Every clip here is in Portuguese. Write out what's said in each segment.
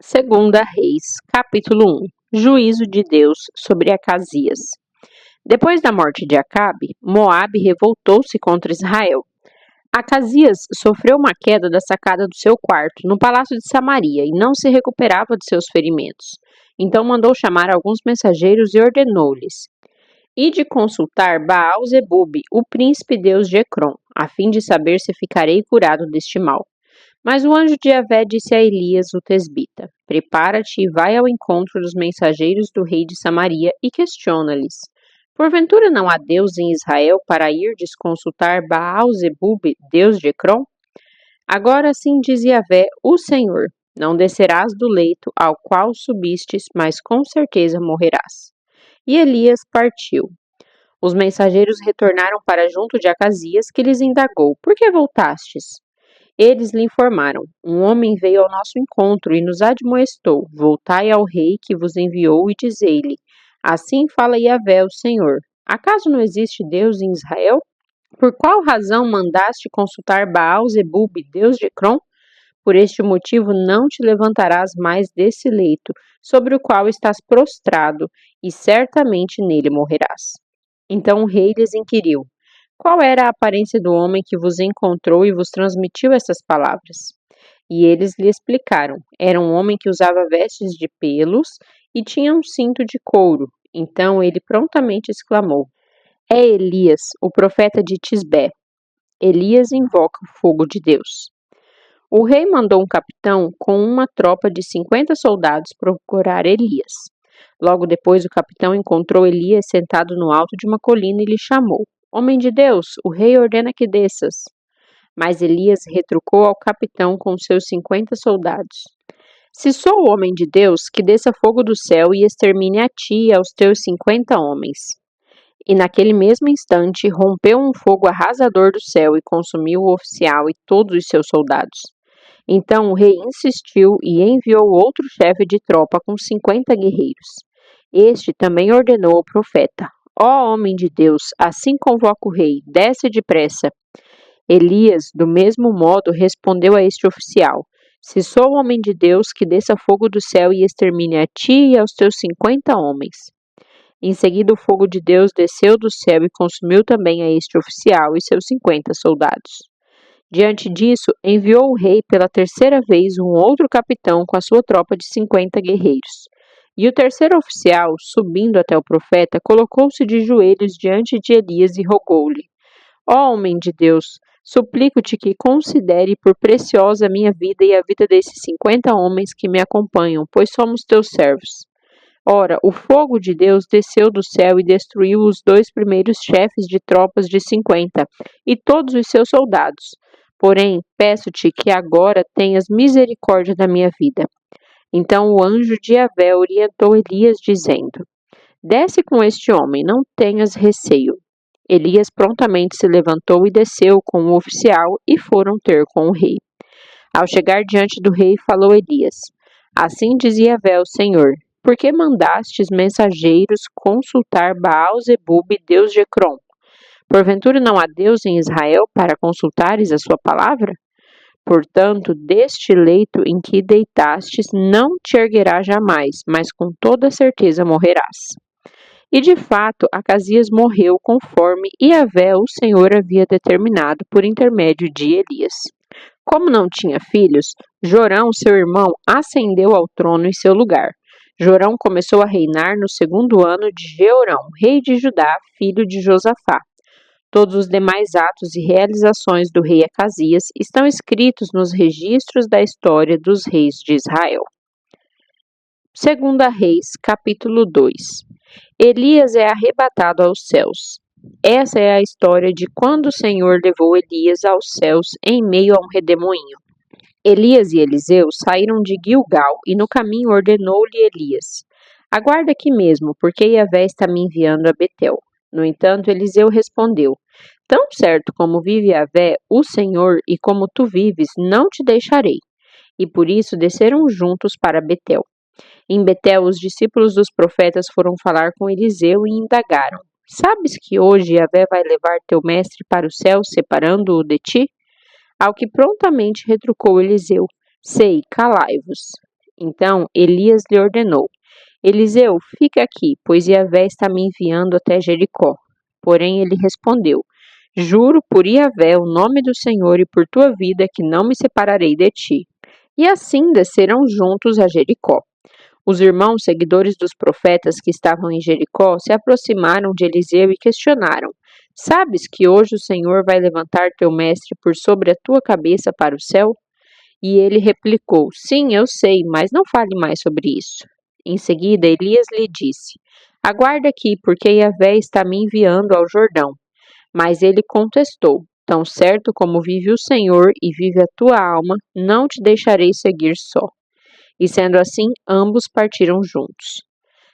Segunda Reis, capítulo 1. Juízo de Deus sobre Acasias. Depois da morte de Acabe, Moabe revoltou-se contra Israel. Acasias sofreu uma queda da sacada do seu quarto, no palácio de Samaria, e não se recuperava de seus ferimentos. Então mandou chamar alguns mensageiros e ordenou-lhes: Ide consultar Baal-zebube, o príncipe deus de Ecrom, a fim de saber se ficarei curado deste mal. Mas o anjo de Yahvé disse a Elias, o tesbita: Prepara-te e vai ao encontro dos mensageiros do rei de Samaria e questiona-lhes: Porventura não há Deus em Israel para irdes consultar Baal-zebube, deus de Ecrom? Agora assim diz Yahvé, o Senhor: Não descerás do leito ao qual subistes, mas com certeza morrerás. E Elias partiu. Os mensageiros retornaram para junto de Acasias, que lhes indagou: Por que voltastes? Eles lhe informaram: Um homem veio ao nosso encontro e nos admoestou: Voltai ao rei que vos enviou e dizei-lhe: Assim fala Yahvé, o Senhor: Acaso não existe Deus em Israel? Por qual razão mandaste consultar Baal-zebube, deus de Ecrom? Por este motivo não te levantarás mais desse leito, sobre o qual estás prostrado, e certamente nele morrerás. Então o rei lhes inquiriu: Qual era a aparência do homem que vos encontrou e vos transmitiu essas palavras? E eles lhe explicaram: Era um homem que usava vestes de pelos e tinha um cinto de couro. Então ele prontamente exclamou: É Elias, o profeta de Tisbé. Elias invoca o fogo de Deus. O rei mandou um capitão com uma tropa de 50 soldados procurar Elias. Logo depois, o capitão encontrou Elias sentado no alto de uma colina e lhe chamou: Homem de Deus, o rei ordena que desças. Mas Elias retrucou ao capitão com seus 50 soldados: Se sou o homem de Deus, que desça fogo do céu e extermine a ti e aos teus 50 homens. E naquele mesmo instante rompeu um fogo arrasador do céu e consumiu o oficial e todos os seus soldados. Então o rei insistiu e enviou outro chefe de tropa com 50 guerreiros. Este também ordenou ao profeta: Ó homem de Deus, assim convoca o rei, desce depressa. Elias, do mesmo modo, respondeu a este oficial: Se sou homem de Deus, que desça fogo do céu e extermine a ti e aos teus 50 homens. Em seguida, o fogo de Deus desceu do céu e consumiu também a este oficial e seus 50 soldados. Diante disso, enviou o rei pela terceira vez um outro capitão com a sua tropa de 50 guerreiros. E o terceiro oficial, subindo até o profeta, colocou-se de joelhos diante de Elias e rogou-lhe: Ó homem de Deus, suplico-te que considere por preciosa a minha vida e a vida desses 50 homens que me acompanham, pois somos teus servos. Ora, o fogo de Deus desceu do céu e destruiu os 2 primeiros chefes de tropas de 50 e todos os seus soldados. Porém, peço-te que agora tenhas misericórdia da minha vida. Então o anjo de Yahvé orientou Elias, dizendo: Desce com este homem, não tenhas receio. Elias prontamente se levantou e desceu com o oficial e foram ter com o rei. Ao chegar diante do rei, falou Elias: Assim dizia Yahvé, o Senhor: Por que mandastes mensageiros consultar Baal-zebube, deus de Ecrom? Porventura não há Deus em Israel para consultares a sua palavra? Portanto, deste leito em que deitastes não te erguerás jamais, mas com toda certeza morrerás. E de fato, Acasias morreu conforme Yahvé, o Senhor, havia determinado por intermédio de Elias. Como não tinha filhos, Jorão, seu irmão, ascendeu ao trono em seu lugar. Jorão começou a reinar no 2º ano de Jeorão, rei de Judá, filho de Josafá. Todos os demais atos e realizações do rei Acasias estão escritos nos registros da história dos reis de Israel. Segunda Reis, capítulo 2. Elias é arrebatado aos céus. Essa é a história de quando o Senhor levou Elias aos céus em meio a um redemoinho. Elias e Eliseu saíram de Gilgal e no caminho ordenou-lhe Elias: Aguarda aqui mesmo, porque Yahvé está me enviando a Betel. No entanto, Eliseu respondeu: Tão certo como vive Yahvé, o Senhor, e como tu vives, não te deixarei. E por isso desceram juntos para Betel. Em Betel, os discípulos dos profetas foram falar com Eliseu e indagaram: Sabes que hoje Yahvé vai levar teu mestre para o céu, separando-o de ti? Ao que prontamente retrucou Eliseu: Sei, calai-vos. Então Elias lhe ordenou: Eliseu, fica aqui, pois Yahvé está me enviando até Jericó. Porém ele respondeu: Juro por Yahvé, o nome do Senhor e por tua vida, que não me separarei de ti. E assim desceram juntos a Jericó. Os irmãos seguidores dos profetas que estavam em Jericó se aproximaram de Eliseu e questionaram: Sabes que hoje o Senhor vai levantar teu mestre por sobre a tua cabeça para o céu? E ele replicou: Sim, eu sei, mas não fale mais sobre isso. Em seguida, Elias lhe disse: Aguarda aqui, porque Yahvé está me enviando ao Jordão. Mas ele contestou: Tão certo como vive o Senhor e vive a tua alma, não te deixarei seguir só. E sendo assim, ambos partiram juntos.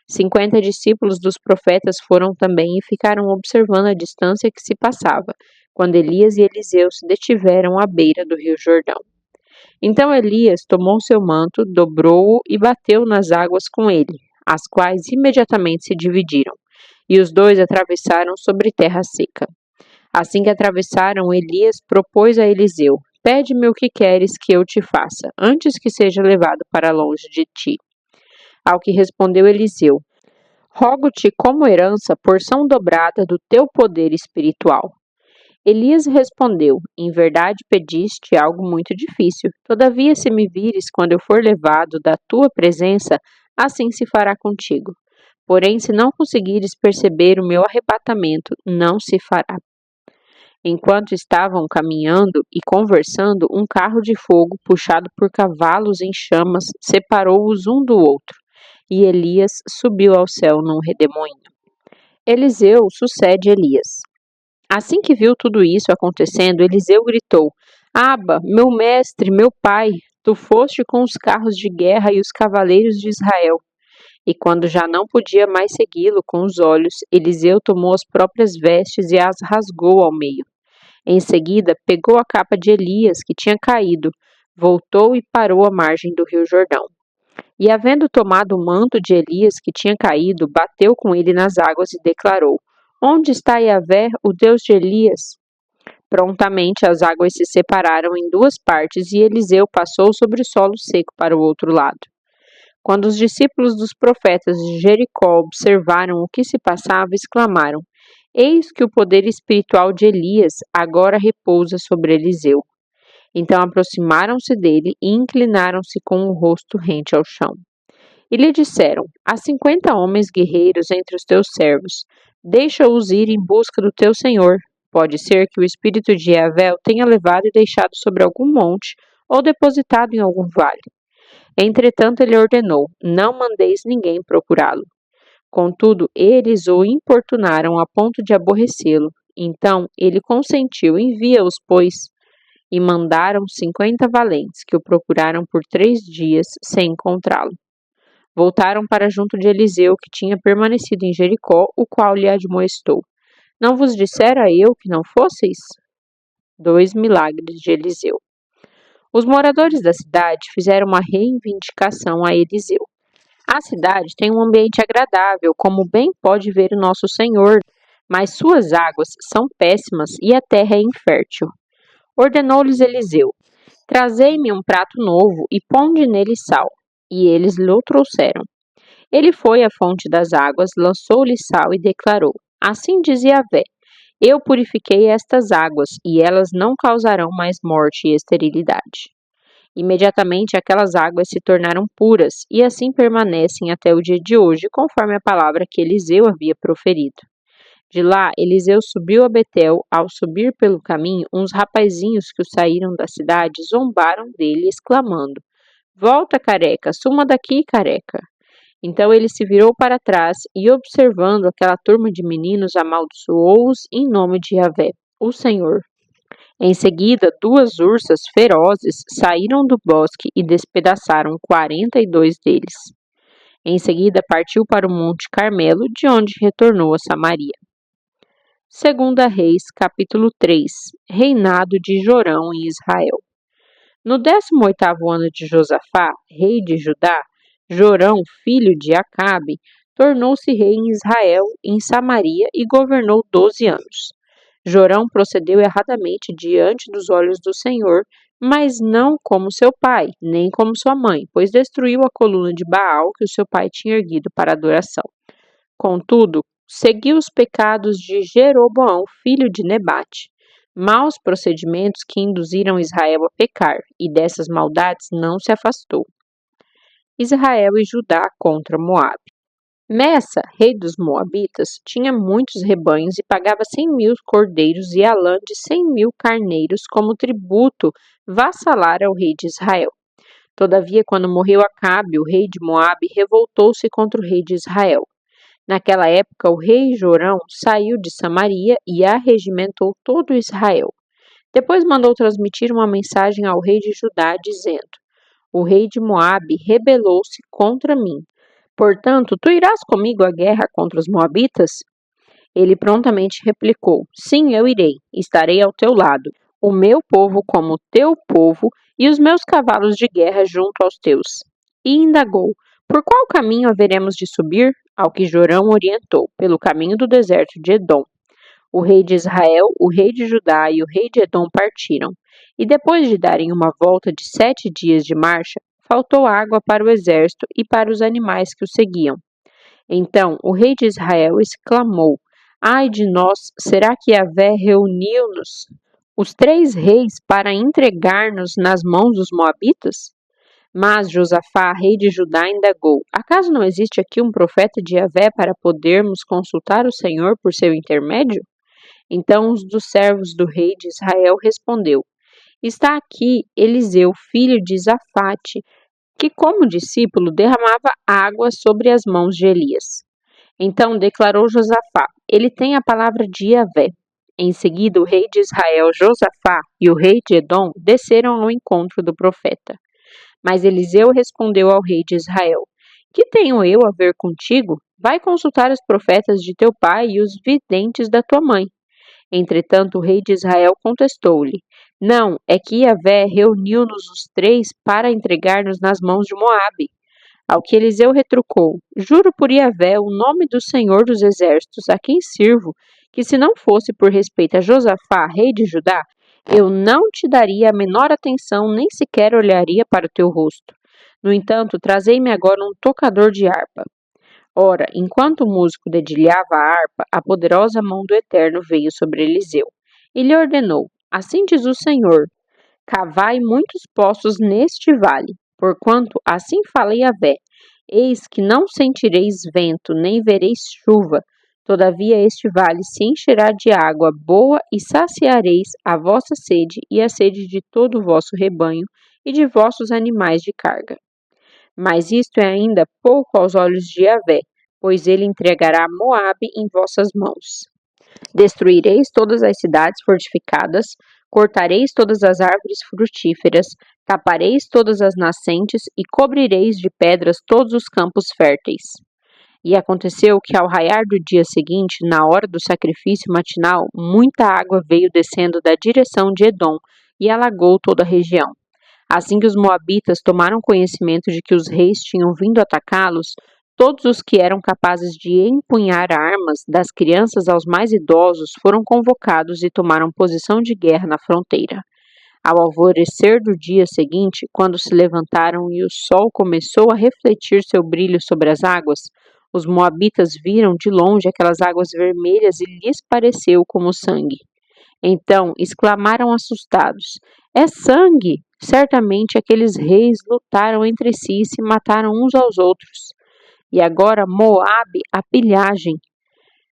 50 discípulos dos profetas foram também e ficaram observando a distância que se passava, quando Elias e Eliseu se detiveram à beira do rio Jordão. Então Elias tomou seu manto, dobrou-o e bateu nas águas com ele, as quais imediatamente se dividiram, e os dois atravessaram sobre terra seca. Assim que atravessaram, Elias propôs a Eliseu: Pede-me o que queres que eu te faça, antes que seja levado para longe de ti. Ao que respondeu Eliseu: Rogo-te como herança porção dobrada do teu poder espiritual. Elias respondeu: Em verdade pediste algo muito difícil. Todavia, se me vires quando eu for levado da tua presença, assim se fará contigo. Porém, se não conseguires perceber o meu arrebatamento, não se fará. Enquanto estavam caminhando e conversando, um carro de fogo, puxado por cavalos em chamas, separou-os um do outro, e Elias subiu ao céu num redemoinho. Eliseu sucede Elias. Assim que viu tudo isso acontecendo, Eliseu gritou: Aba, meu mestre, meu pai, tu foste com os carros de guerra e os cavaleiros de Israel. E quando já não podia mais segui-lo com os olhos, Eliseu tomou as próprias vestes e as rasgou ao meio. Em seguida, pegou a capa de Elias, que tinha caído, voltou e parou à margem do rio Jordão. E havendo tomado o manto de Elias, que tinha caído, bateu com ele nas águas e declarou: Onde está Yahvé, o Deus de Elias? Prontamente as águas se separaram em duas partes e Eliseu passou sobre o solo seco para o outro lado. Quando os discípulos dos profetas de Jericó observaram o que se passava, exclamaram: Eis que o poder espiritual de Elias agora repousa sobre Eliseu. Então aproximaram-se dele e inclinaram-se com o rosto rente ao chão. E lhe disseram: Há 50 homens guerreiros entre os teus servos. Deixa-os ir em busca do teu senhor. Pode ser que o espírito de Yahvé o tenha levado e deixado sobre algum monte ou depositado em algum vale. Entretanto ele ordenou: Não mandeis ninguém procurá-lo. Contudo, eles o importunaram a ponto de aborrecê-lo. Então ele consentiu: Envia-os, pois. E mandaram 50 valentes, que o procuraram por 3 dias sem encontrá-lo. Voltaram para junto de Eliseu, que tinha permanecido em Jericó, o qual lhe admoestou: Não vos dissera eu que não fosseis? 2 milagres de Eliseu. Os moradores da cidade fizeram uma reivindicação a Eliseu. A cidade tem um ambiente agradável, como bem pode ver o nosso Senhor, mas suas águas são péssimas e a terra é infértil. Ordenou-lhes Eliseu: Trazei-me um prato novo e ponde nele sal. E eles lhe o trouxeram. Ele foi à fonte das águas, lançou-lhe sal e declarou: Assim diz Yahvé: Eu purifiquei estas águas, e elas não causarão mais morte e esterilidade. Imediatamente aquelas águas se tornaram puras, e assim permanecem até o dia de hoje, conforme a palavra que Eliseu havia proferido. De lá, Eliseu subiu a Betel. Ao subir pelo caminho, uns rapazinhos que o saíram da cidade zombaram dele, exclamando: Volta, careca, suma daqui, careca. Então ele se virou para trás e, observando aquela turma de meninos, amaldiçoou-os em nome de Yahvé, o Senhor. Em seguida, 2 ursas ferozes saíram do bosque e despedaçaram 42 deles. Em seguida, partiu para o Monte Carmelo, de onde retornou a Samaria. 2 Reis, capítulo 3. Reinado de Jorão em Israel. No 18º ano de Josafá, rei de Judá, Jorão, filho de Acabe, tornou-se rei em Israel, em Samaria, e governou 12 anos. Jorão procedeu erradamente diante dos olhos do Senhor, mas não como seu pai, nem como sua mãe, pois destruiu a coluna de Baal que o seu pai tinha erguido para adoração. Contudo, seguiu os pecados de Jeroboão, filho de Nebate, maus procedimentos que induziram Israel a pecar, e dessas maldades não se afastou. Israel e Judá contra Moabe. Messa, rei dos Moabitas, tinha muitos rebanhos e pagava 100.000 cordeiros e a lã de 100.000 carneiros como tributo vassalar ao rei de Israel. Todavia, quando morreu Acabe, o rei de Moabe, revoltou-se contra o rei de Israel. Naquela época, o rei Jorão saiu de Samaria e arregimentou todo Israel. Depois mandou transmitir uma mensagem ao rei de Judá, dizendo: O rei de Moabe rebelou-se contra mim. Portanto, tu irás comigo à guerra contra os moabitas? Ele prontamente replicou: Sim, eu irei. Estarei ao teu lado, o meu povo como o teu povo, e os meus cavalos de guerra junto aos teus. E indagou: Por qual caminho haveremos de subir? Ao que Jorão orientou: Pelo caminho do deserto de Edom. O rei de Israel, o rei de Judá e o rei de Edom partiram. E depois de darem uma volta de 7 dias de marcha, faltou água para o exército e para os animais que o seguiam. Então o rei de Israel exclamou: Ai de nós, será que Yahvé reuniu-nos, os 3 reis, para entregar-nos nas mãos dos moabitas? Mas Josafá, rei de Judá, indagou: Acaso não existe aqui um profeta de Yahvé para podermos consultar o Senhor por seu intermédio? Então um dos servos do rei de Israel respondeu: Está aqui Eliseu, filho de Zafate, que como discípulo derramava água sobre as mãos de Elias. Então declarou Josafá: Ele tem a palavra de Yahvé. Em seguida, o rei de Israel, Josafá, e o rei de Edom desceram ao encontro do profeta. Mas Eliseu respondeu ao rei de Israel: Que tenho eu a ver contigo? Vai consultar os profetas de teu pai e os videntes da tua mãe. Entretanto, o rei de Israel contestou-lhe: Não, é que Yahvé reuniu-nos os 3 para entregar-nos nas mãos de Moabe. Ao que Eliseu retrucou: Juro por Yahvé, o nome do Senhor dos Exércitos, a quem sirvo, que se não fosse por respeito a Josafá, rei de Judá, eu não te daria a menor atenção, nem sequer olharia para o teu rosto. No entanto, trazei-me agora um tocador de harpa. Ora, enquanto o músico dedilhava a harpa, a poderosa mão do Eterno veio sobre Eliseu. E lhe ordenou: Assim diz o Senhor: Cavai muitos poços neste vale, porquanto assim fala Yahvé: Eis que não sentireis vento, nem vereis chuva. Todavia este vale se encherá de água boa e saciareis a vossa sede e a sede de todo o vosso rebanho e de vossos animais de carga. Mas isto é ainda pouco aos olhos de Yahvé, pois ele entregará Moabe em vossas mãos. Destruireis todas as cidades fortificadas, cortareis todas as árvores frutíferas, tapareis todas as nascentes e cobrireis de pedras todos os campos férteis. E aconteceu que ao raiar do dia seguinte, na hora do sacrifício matinal, muita água veio descendo da direção de Edom e alagou toda a região. Assim que os moabitas tomaram conhecimento de que os reis tinham vindo atacá-los, todos os que eram capazes de empunhar armas, das crianças aos mais idosos, foram convocados e tomaram posição de guerra na fronteira. Ao alvorecer do dia seguinte, quando se levantaram e o sol começou a refletir seu brilho sobre as águas, os moabitas viram de longe aquelas águas vermelhas e lhes pareceu como sangue. Então exclamaram assustados: É sangue! Certamente aqueles reis lutaram entre si e se mataram uns aos outros. E agora Moabe a pilhagem.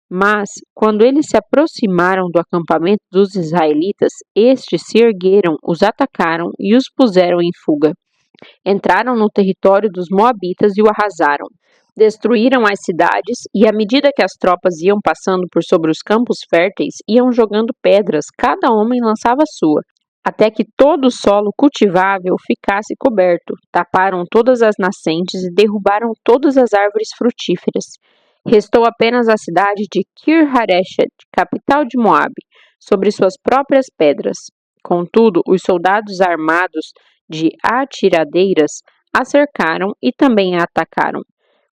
Mas, quando eles se aproximaram do acampamento dos israelitas, estes se ergueram, os atacaram e os puseram em fuga. Entraram no território dos moabitas e o arrasaram. Destruíram as cidades e, à medida que as tropas iam passando por sobre os campos férteis, iam jogando pedras, cada homem lançava a sua, até que todo o solo cultivável ficasse coberto. Taparam todas as nascentes e derrubaram todas as árvores frutíferas. Restou apenas a cidade de Kir-Hareshet, capital de Moabe, sobre suas próprias pedras. Contudo, os soldados armados de atiradeiras a cercaram e também a atacaram.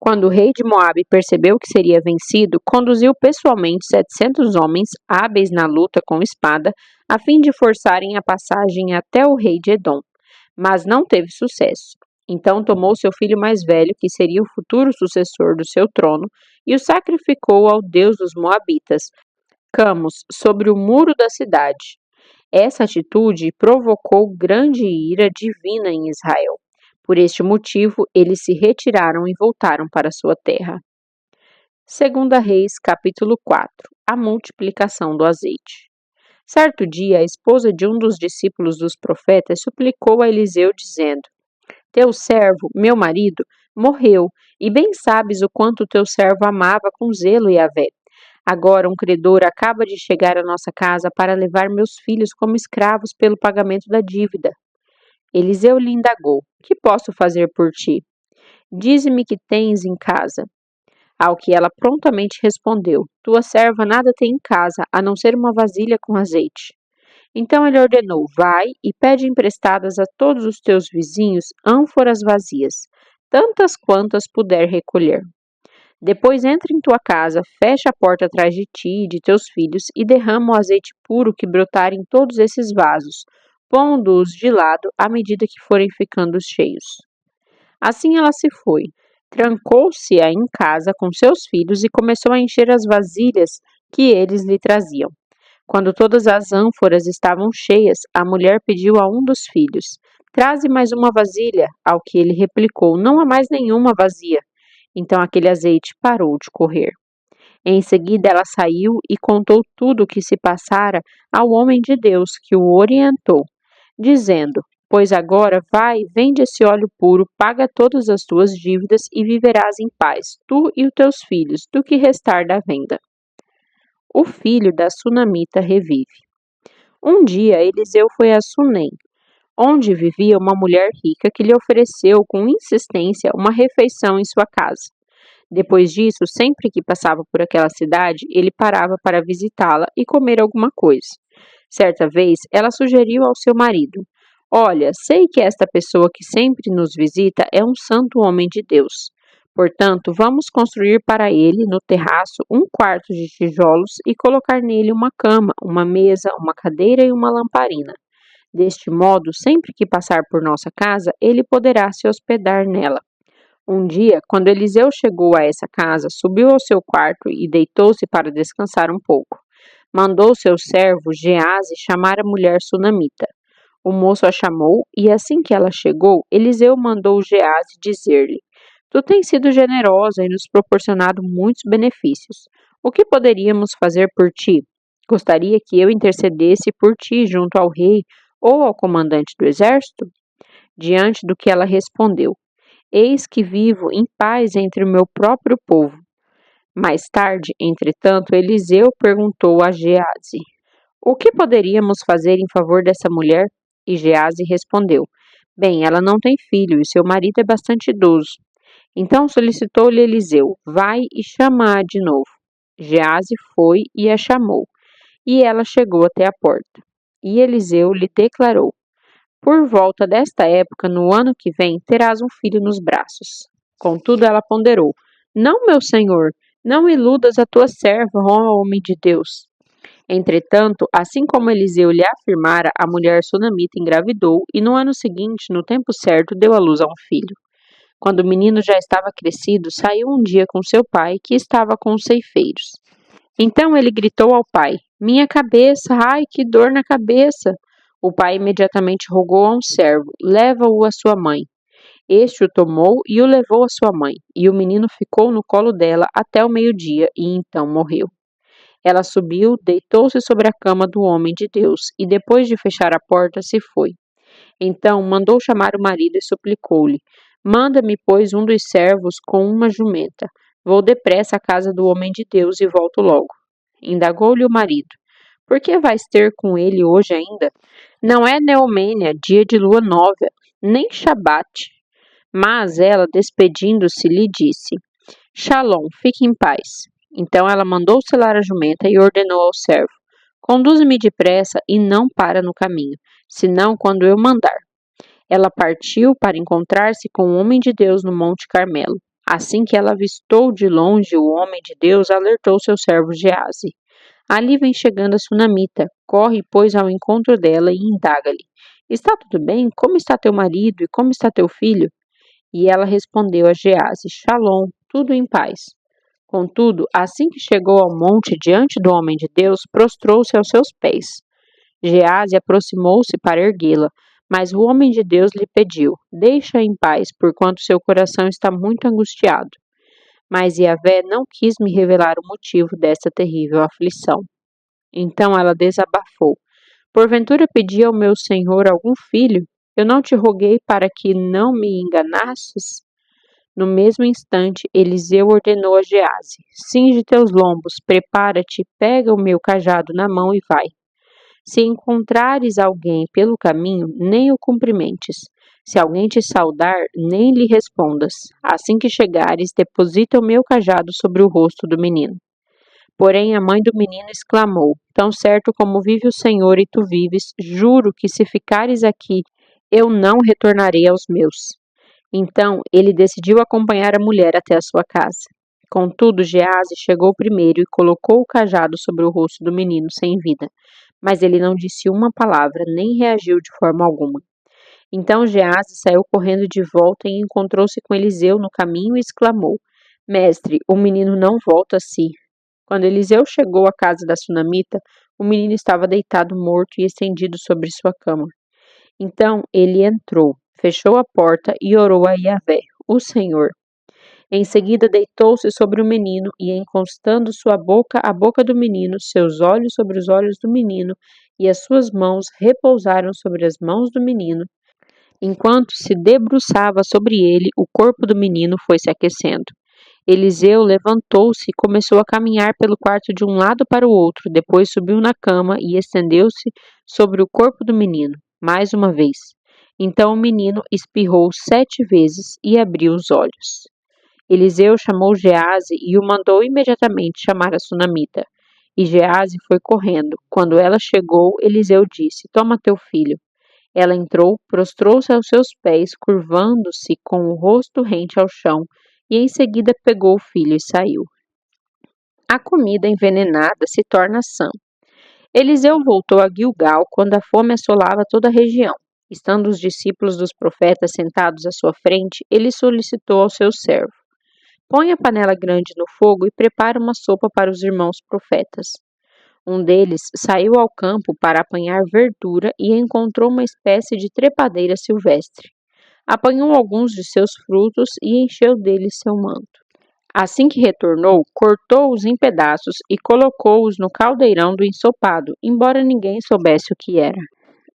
Quando o rei de Moabe percebeu que seria vencido, conduziu pessoalmente 700 homens hábeis na luta com espada, a fim de forçarem a passagem até o rei de Edom, mas não teve sucesso. Então tomou seu filho mais velho, que seria o futuro sucessor do seu trono, e o sacrificou ao deus dos Moabitas, Camus, sobre o muro da cidade. Essa atitude provocou grande ira divina em Israel. Por este motivo, eles se retiraram e voltaram para sua terra. 2 Reis, capítulo 4. A multiplicação do azeite. Certo dia, a esposa de um dos discípulos dos profetas suplicou a Eliseu, dizendo: Teu servo, meu marido, morreu, e bem sabes o quanto teu servo amava com zelo Yahvé. Agora um credor acaba de chegar à nossa casa para levar meus filhos como escravos pelo pagamento da dívida. Eliseu lhe indagou: Que posso fazer por ti? Dize-me que tens em casa. Ao que ela prontamente respondeu: Tua serva nada tem em casa, a não ser uma vasilha com azeite. Então ele ordenou: Vai e pede emprestadas a todos os teus vizinhos ânforas vazias, tantas quantas puder recolher. Depois entra em tua casa, fecha a porta atrás de ti e de teus filhos e derrama o azeite puro que brotar em todos esses vasos, pondo-os de lado à medida que forem ficando cheios. Assim ela se foi, trancou-se em casa com seus filhos e começou a encher as vasilhas que eles lhe traziam. Quando todas as ânforas estavam cheias, a mulher pediu a um dos filhos: Traze mais uma vasilha, ao que ele replicou: Não há mais nenhuma vazia. Então aquele azeite parou de correr. Em seguida ela saiu e contou tudo o que se passara ao homem de Deus que o orientou, dizendo: Pois agora vai, vende esse óleo puro, paga todas as tuas dívidas e viverás em paz, tu e os teus filhos, do que restar da venda. O filho da sunamita revive. Um dia Eliseu foi a Sunem, onde vivia uma mulher rica que lhe ofereceu com insistência uma refeição em sua casa. Depois disso, sempre que passava por aquela cidade, ele parava para visitá-la e comer alguma coisa. Certa vez, ela sugeriu ao seu marido: Olha, sei que esta pessoa que sempre nos visita é um santo homem de Deus. Portanto, vamos construir para ele, no terraço, um quarto de tijolos e colocar nele uma cama, uma mesa, uma cadeira e uma lamparina. Deste modo, sempre que passar por nossa casa, ele poderá se hospedar nela. Um dia, quando Eliseu chegou a essa casa, subiu ao seu quarto e deitou-se para descansar um pouco. Mandou seu servo Geazi chamar a mulher sunamita. O moço a chamou e, assim que ela chegou, Eliseu mandou Geazi dizer-lhe: Tu tens sido generosa e nos proporcionado muitos benefícios. O que poderíamos fazer por ti? Gostaria que eu intercedesse por ti junto ao rei ou ao comandante do exército? Diante do que ela respondeu: Eis que vivo em paz entre o meu próprio povo. Mais tarde, entretanto, Eliseu perguntou a Geazi: O que poderíamos fazer em favor dessa mulher? E Geazi respondeu: Bem, ela não tem filho e seu marido é bastante idoso. Então solicitou-lhe Eliseu: Vai e chama-a de novo. Geazi foi e a chamou, e ela chegou até a porta. E Eliseu lhe declarou: Por volta desta época, no ano que vem, terás um filho nos braços. Contudo, ela ponderou: Não, meu senhor, não iludas a tua serva, ó homem de Deus. Entretanto, assim como Eliseu lhe afirmara, a mulher sunamita engravidou e no ano seguinte, no tempo certo, deu à luz a um filho. Quando o menino já estava crescido, saiu um dia com seu pai, que estava com os ceifeiros. Então ele gritou ao pai: Minha cabeça, ai, que dor na cabeça! O pai imediatamente rogou a um servo: Leva-o à sua mãe. Este o tomou e o levou à sua mãe, e o menino ficou no colo dela até o meio-dia, e então morreu. Ela subiu, deitou-se sobre a cama do homem de Deus, e depois de fechar a porta, se foi. Então mandou chamar o marido e suplicou-lhe: Manda-me, pois, um dos servos com uma jumenta. Vou depressa à casa do homem de Deus e volto logo. Indagou-lhe o marido: Por que vais ter com ele hoje ainda? Não é Neomênia, dia de lua nova, nem Shabat. Mas ela, despedindo-se, lhe disse: Shalom, fique em paz. Então ela mandou selar a jumenta e ordenou ao servo: Conduze-me depressa e não para no caminho, senão quando eu mandar. Ela partiu para encontrar-se com o homem de Deus no Monte Carmelo. Assim que ela avistou de longe o homem de Deus, alertou seu servo Geazi. Ali vem chegando a sunamita. Corre, pois, ao encontro dela e indaga-lhe: Está tudo bem? Como está teu marido e como está teu filho? E ela respondeu a Geazi: Shalom, tudo em paz. Contudo, assim que chegou ao monte diante do homem de Deus, prostrou-se aos seus pés. Geazi aproximou-se para erguê-la, mas o homem de Deus lhe pediu: Deixa-a em paz, porquanto seu coração está muito angustiado. Mas Yahvé não quis me revelar o motivo desta terrível aflição. Então ela desabafou: Porventura pedi ao meu senhor algum filho? Eu não te roguei para que não me enganasses? No mesmo instante, Eliseu ordenou a Geazi: Cinge teus lombos, prepara-te, pega o meu cajado na mão e vai. Se encontrares alguém pelo caminho, nem o cumprimentes. Se alguém te saudar, nem lhe respondas. Assim que chegares, deposita o meu cajado sobre o rosto do menino. Porém, a mãe do menino exclamou: Tão certo como vive o Senhor e tu vives, juro que se ficares aqui, eu não retornarei aos meus. Então ele decidiu acompanhar a mulher até a sua casa. Contudo, Geazi chegou primeiro e colocou o cajado sobre o rosto do menino sem vida. Mas ele não disse uma palavra, nem reagiu de forma alguma. Então Geazi saiu correndo de volta e encontrou-se com Eliseu no caminho e exclamou: Mestre, o menino não volta a si. Quando Eliseu chegou à casa da sunamita, o menino estava deitado morto e estendido sobre sua cama. Então ele entrou, fechou a porta e orou a Yahvé, o Senhor. Em seguida deitou-se sobre o menino e, encostando sua boca à boca do menino, seus olhos sobre os olhos do menino e as suas mãos repousaram sobre as mãos do menino. Enquanto se debruçava sobre ele, o corpo do menino foi se aquecendo. Eliseu levantou-se e começou a caminhar pelo quarto de um lado para o outro, depois subiu na cama e estendeu-se sobre o corpo do menino, mais uma vez. Então o menino espirrou 7 vezes e abriu os olhos. Eliseu chamou Geazi e o mandou imediatamente chamar a sunamita. E Geazi foi correndo. Quando ela chegou, Eliseu disse: Toma teu filho. Ela entrou, prostrou-se aos seus pés, curvando-se com o rosto rente ao chão, e em seguida pegou o filho e saiu. A comida envenenada se torna sã. Eliseu voltou a Gilgal quando a fome assolava toda a região. Estando os discípulos dos profetas sentados à sua frente, ele solicitou ao seu servo: Põe a panela grande no fogo e prepara uma sopa para os irmãos profetas. Um deles saiu ao campo para apanhar verdura e encontrou uma espécie de trepadeira silvestre. Apanhou alguns de seus frutos e encheu deles seu manto. Assim que retornou, cortou-os em pedaços e colocou-os no caldeirão do ensopado, embora ninguém soubesse o que era.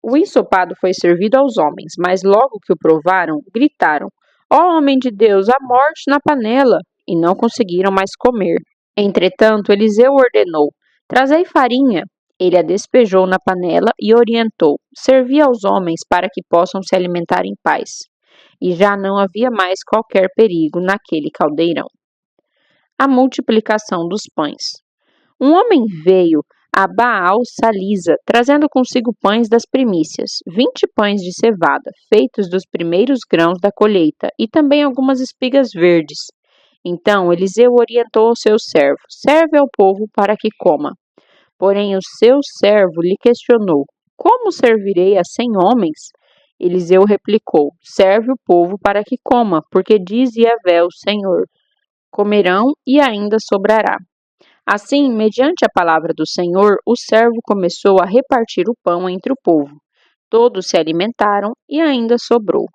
O ensopado foi servido aos homens, mas logo que o provaram, gritaram: Ó homem de Deus, há morte na panela! E não conseguiram mais comer. Entretanto, Eliseu ordenou: Trazei farinha. Ele a despejou na panela e orientou: Servi aos homens para que possam se alimentar em paz. E já não havia mais qualquer perigo naquele caldeirão. A multiplicação dos pães. Um homem veio a Baal-Salisa, trazendo consigo pães das primícias, 20 pães de cevada, feitos dos primeiros grãos da colheita, e também algumas espigas verdes. Então Eliseu orientou ao seu servo: Serve ao povo para que coma. Porém o seu servo lhe questionou: Como servirei a 100 homens? Eliseu replicou: Serve o povo para que coma, porque diz Yahvé, o Senhor: Comerão e ainda sobrará. Assim, mediante a palavra do Senhor, o servo começou a repartir o pão entre o povo. Todos se alimentaram e ainda sobrou.